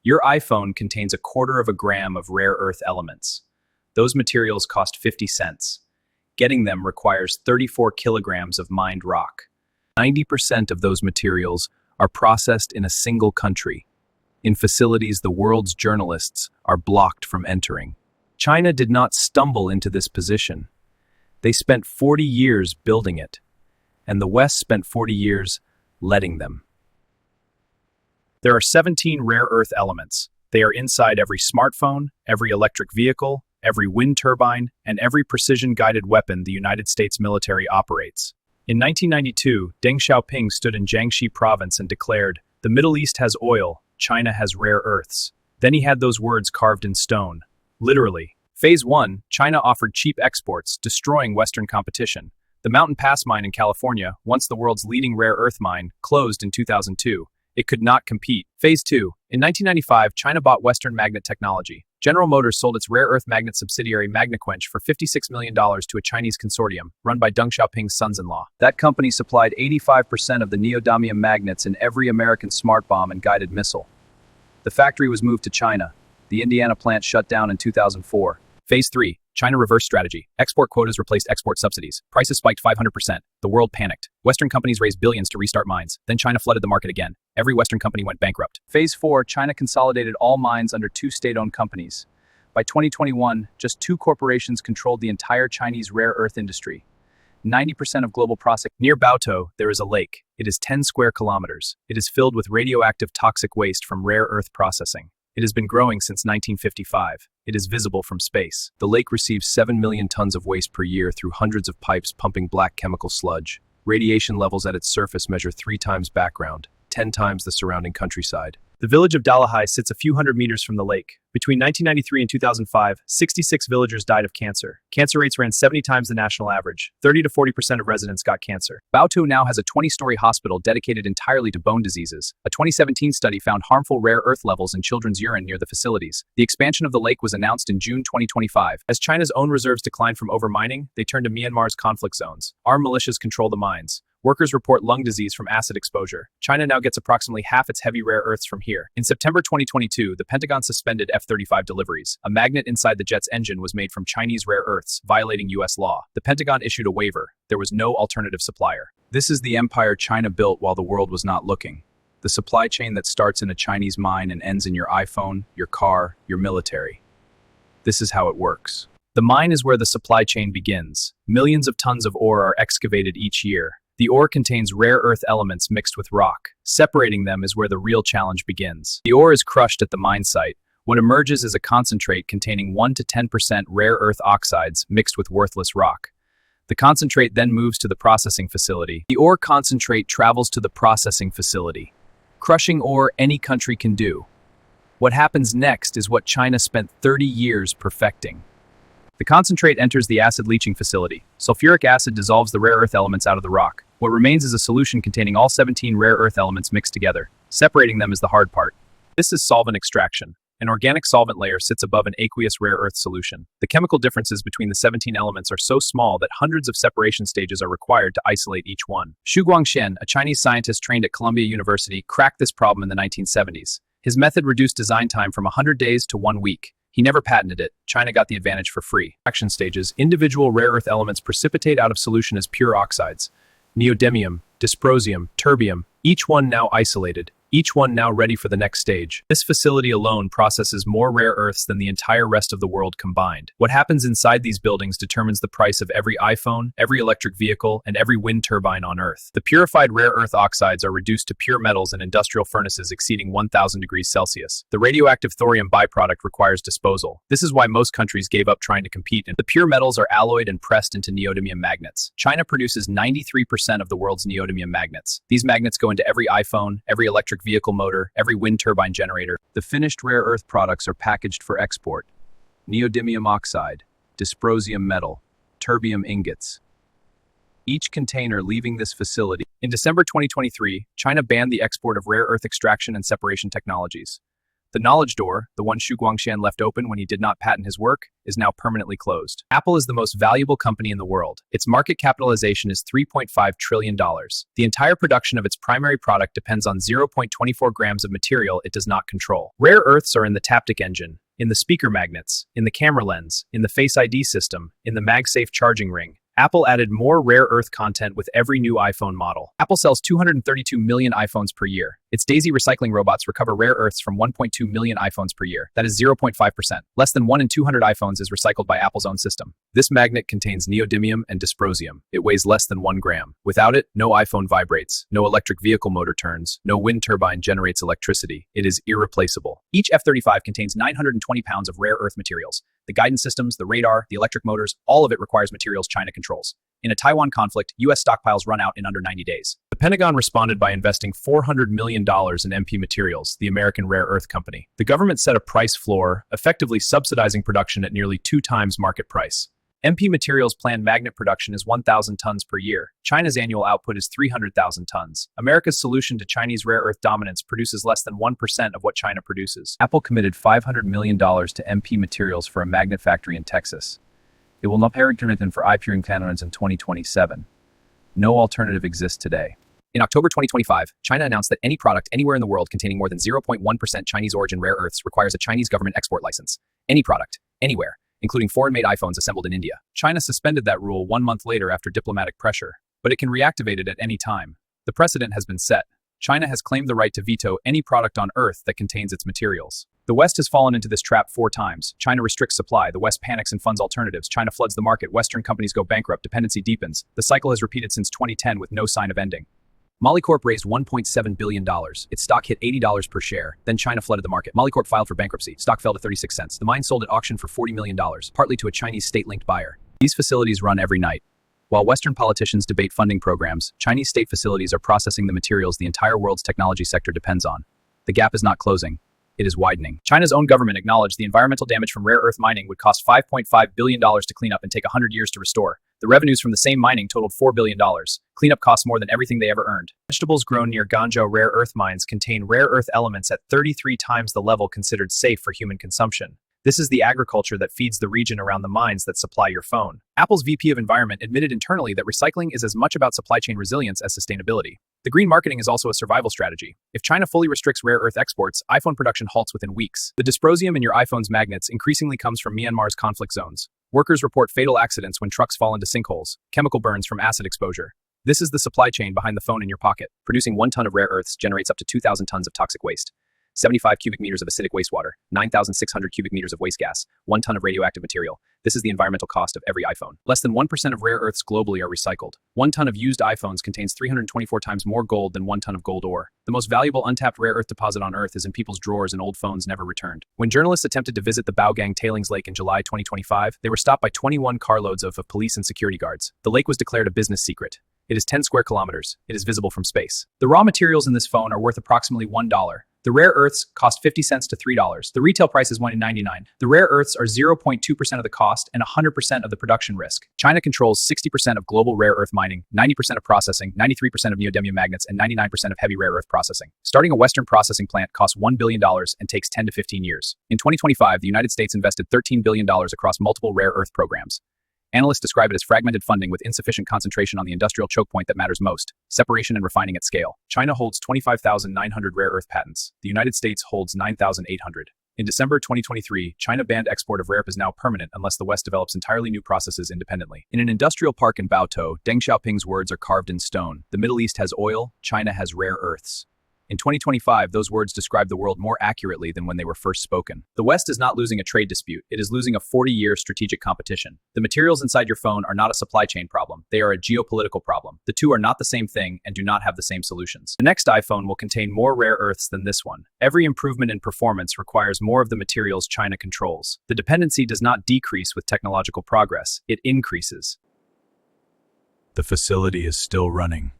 Your iPhone contains a quarter of a gram of rare earth elements. Those materials cost 50 cents. Getting them requires 34 kilograms of mined rock. 90% of those materials are processed in a single country, in facilities the world's journalists are blocked from entering. China did not stumble into this position. They spent 40 years building it, and the West spent 40 years letting them. There are 17 rare earth elements. They are inside every smartphone, every electric vehicle, every wind turbine, and every precision-guided weapon the United States military operates. In 1992, Deng Xiaoping stood in Jiangxi province and declared, "The Middle East has oil, China has rare earths." Then he had those words carved in stone. Literally. Phase 1, China offered cheap exports, destroying Western competition. The Mountain Pass mine in California, once the world's leading rare earth mine, closed in 2002. It could not compete. Phase 2. In 1995, China bought Western Magnet Technology. General Motors sold its rare earth magnet subsidiary Magnequench for $56 million to a Chinese consortium, run by Deng Xiaoping's sons-in-law. That company supplied 85% of the neodymium magnets in every American smart bomb and guided missile. The factory was moved to China. The Indiana plant shut down in 2004. Phase 3. China reverse strategy. Export quotas replaced export subsidies. Prices spiked 500%. The world panicked. Western companies raised billions to restart mines. Then China flooded the market again. Every Western company went bankrupt. Phase 4. China consolidated all mines under 2 state-owned companies. By 2021, just 2 corporations controlled the entire Chinese rare earth industry. 90% of global processing. Near Baotou, there is a lake. It is 10 square kilometers. It is filled with radioactive toxic waste from rare earth processing. It has been growing since 1955. It is visible from space. The lake receives 7 million tons of waste per year through hundreds of pipes pumping black chemical sludge. Radiation levels at its surface measure 3 times background, 10 times the surrounding countryside. The village of Dalahai sits a few hundred meters from the lake. Between 1993 and 2005, 66 villagers died of cancer. Cancer rates ran 70 times the national average. 30 to 40% of residents got cancer. Baotou now has a 20-story hospital dedicated entirely to bone diseases. A 2017 study found harmful rare earth levels in children's urine near the facilities. The expansion of the lake was announced in June 2025. As China's own reserves declined from overmining, they turned to Myanmar's conflict zones. Armed militias control the mines. Workers report lung disease from acid exposure. China now gets approximately half its heavy rare earths from here. In September 2022, the Pentagon suspended F-35 deliveries. A magnet inside the jet's engine was made from Chinese rare earths, violating U.S. law. The Pentagon issued a waiver. There was no alternative supplier. This is the empire China built while the world was not looking. The supply chain that starts in a Chinese mine and ends in your iPhone, your car, your military. This is how it works. The mine is where the supply chain begins. Millions of tons of ore are excavated each year. The ore contains rare earth elements mixed with rock. Separating them is where the real challenge begins. The ore is crushed at the mine site. What emerges is a concentrate containing 1 to 10% rare earth oxides mixed with worthless rock. The concentrate then moves to the processing facility. The ore concentrate travels to the processing facility. Crushing ore any country can do. What happens next is what China spent 30 years perfecting. The concentrate enters the acid leaching facility. Sulfuric acid dissolves the rare earth elements out of the rock. What remains is a solution containing all 17 rare earth elements mixed together. Separating them is the hard part. This is solvent extraction. An organic solvent layer sits above an aqueous rare earth solution. The chemical differences between the 17 elements are so small that hundreds of separation stages are required to isolate each one. Xu Guangxian, a Chinese scientist trained at Columbia University, cracked this problem in the 1970s. His method reduced design time from 100 days to 1 week. He never patented it. China got the advantage for free. Action stages. Individual rare earth elements precipitate out of solution as pure oxides. Neodymium, dysprosium, terbium, each one now isolated. Each one now ready for the next stage. This facility alone processes more rare earths than the entire rest of the world combined. What happens inside these buildings determines the price of every iPhone, every electric vehicle, and every wind turbine on Earth. The purified rare earth oxides are reduced to pure metals in industrial furnaces exceeding 1,000 degrees Celsius. The radioactive thorium byproduct requires disposal. This is why most countries gave up trying to compete. The pure metals are alloyed and pressed into neodymium magnets. China produces 93% of the world's neodymium magnets. These magnets go into every iPhone, every electric vehicle motor, every wind turbine generator. The finished rare earth products are packaged for export. Neodymium oxide, dysprosium metal, terbium ingots. Each container leaving this facility. In December 2023, China banned the export of rare earth extraction and separation technologies. The knowledge door, the one Xu Guangxian left open when he did not patent his work, is now permanently closed. Apple is the most valuable company in the world. Its market capitalization is $3.5 trillion. The entire production of its primary product depends on 0.24 grams of material it does not control. Rare earths are in the Taptic engine, in the speaker magnets, in the camera lens, in the Face ID system, in the MagSafe charging ring. Apple added more rare earth content with every new iPhone model. Apple sells 232 million iPhones per year. Its Daisy recycling robots recover rare earths from 1.2 million iPhones per year. That is 0.5%. Less than 1 in 200 iPhones is recycled by Apple's own system. This magnet contains neodymium and dysprosium. It weighs less than 1 gram. Without it, no iPhone vibrates, no electric vehicle motor turns, no wind turbine generates electricity. It is irreplaceable. Each F-35 contains 920 pounds of rare earth materials. The guidance systems, the radar, the electric motors, all of it requires materials China controls. In a Taiwan conflict, U.S. stockpiles run out in under 90 days. The Pentagon responded by investing $400 million in MP Materials, the American rare earth company. The government set a price floor, effectively subsidizing production at nearly 2 times market price. MP Materials' planned magnet production is 1,000 tons per year. China's annual output is 300,000 tons. America's solution to Chinese rare earth dominance produces less than 1% of what China produces. Apple committed $500 million to MP Materials for a magnet factory in Texas. It will not permanent for IP canons in 2027. No alternative exists today. In October 2025, China announced that any product anywhere in the world containing more than 0.1% Chinese origin rare earths requires a Chinese government export license. Any product, anywhere, including foreign-made iPhones assembled in India. China suspended that rule 1 month later after diplomatic pressure, but it can reactivate it at any time. The precedent has been set. China has claimed the right to veto any product on Earth that contains its materials. The West has fallen into this trap 4 times. China restricts supply. The West panics and funds alternatives. China floods the market. Western companies go bankrupt. Dependency deepens. The cycle has repeated since 2010 with no sign of ending. Molycorp raised $1.7 billion. Its stock hit $80 per share. Then China flooded the market. Molycorp filed for bankruptcy. Stock fell to 36 cents. The mine sold at auction for $40 million, partly to a Chinese state-linked buyer. These facilities run every night. While Western politicians debate funding programs, Chinese state facilities are processing the materials the entire world's technology sector depends on. The gap is not closing. It is widening. China's own government acknowledged the environmental damage from rare earth mining would cost $5.5 billion to clean up and take 100 years to restore. The revenues from the same mining totaled $4 billion. Cleanup costs more than everything they ever earned. Vegetables grown near Ganzhou rare earth mines contain rare earth elements at 33 times the level considered safe for human consumption. This is the agriculture that feeds the region around the mines that supply your phone. Apple's VP of Environment admitted internally that recycling is as much about supply chain resilience as sustainability. The green marketing is also a survival strategy. If China fully restricts rare earth exports, iPhone production halts within weeks. The dysprosium in your iPhone's magnets increasingly comes from Myanmar's conflict zones. Workers report fatal accidents when trucks fall into sinkholes, chemical burns from acid exposure. This is the supply chain behind the phone in your pocket. Producing 1 ton of rare earths generates up to 2,000 tons of toxic waste. 75 cubic meters of acidic wastewater, 9,600 cubic meters of waste gas, 1 ton of radioactive material. This is the environmental cost of every iPhone. Less than 1% of rare earths globally are recycled. 1 ton of used iPhones contains 324 times more gold than 1 ton of gold ore. The most valuable untapped rare earth deposit on Earth is in people's drawers and old phones never returned. When journalists attempted to visit the Baogang Tailings Lake in July 2025, they were stopped by 21 carloads of police and security guards. The lake was declared a business secret. It is 10 square kilometers. It is visible from space. The raw materials in this phone are worth approximately $1. The rare earths cost 50 cents to $3. The retail price is $1.99. The rare earths are 0.2% of the cost and 100% of the production risk. China controls 60% of global rare earth mining, 90% of processing, 93% of neodymium magnets, and 99% of heavy rare earth processing. Starting a Western processing plant costs $1 billion and takes 10 to 15 years. In 2025, the United States invested $13 billion across multiple rare earth programs. Analysts describe it as fragmented funding with insufficient concentration on the industrial choke point that matters most, separation and refining at scale. China holds 25,900 rare earth patents. The United States holds 9,800. In December 2023, China banned export of rare earth is now permanent unless the West develops entirely new processes independently. In an industrial park in Baotou, Deng Xiaoping's words are carved in stone. The Middle East has oil, China has rare earths. In 2025, those words describe the world more accurately than when they were first spoken. The West is not losing a trade dispute, it is losing a 40-year strategic competition. The materials inside your phone are not a supply chain problem, they are a geopolitical problem. The two are not the same thing and do not have the same solutions. The next iPhone will contain more rare earths than this one. Every improvement in performance requires more of the materials China controls. The dependency does not decrease with technological progress, it increases. The facility is still running.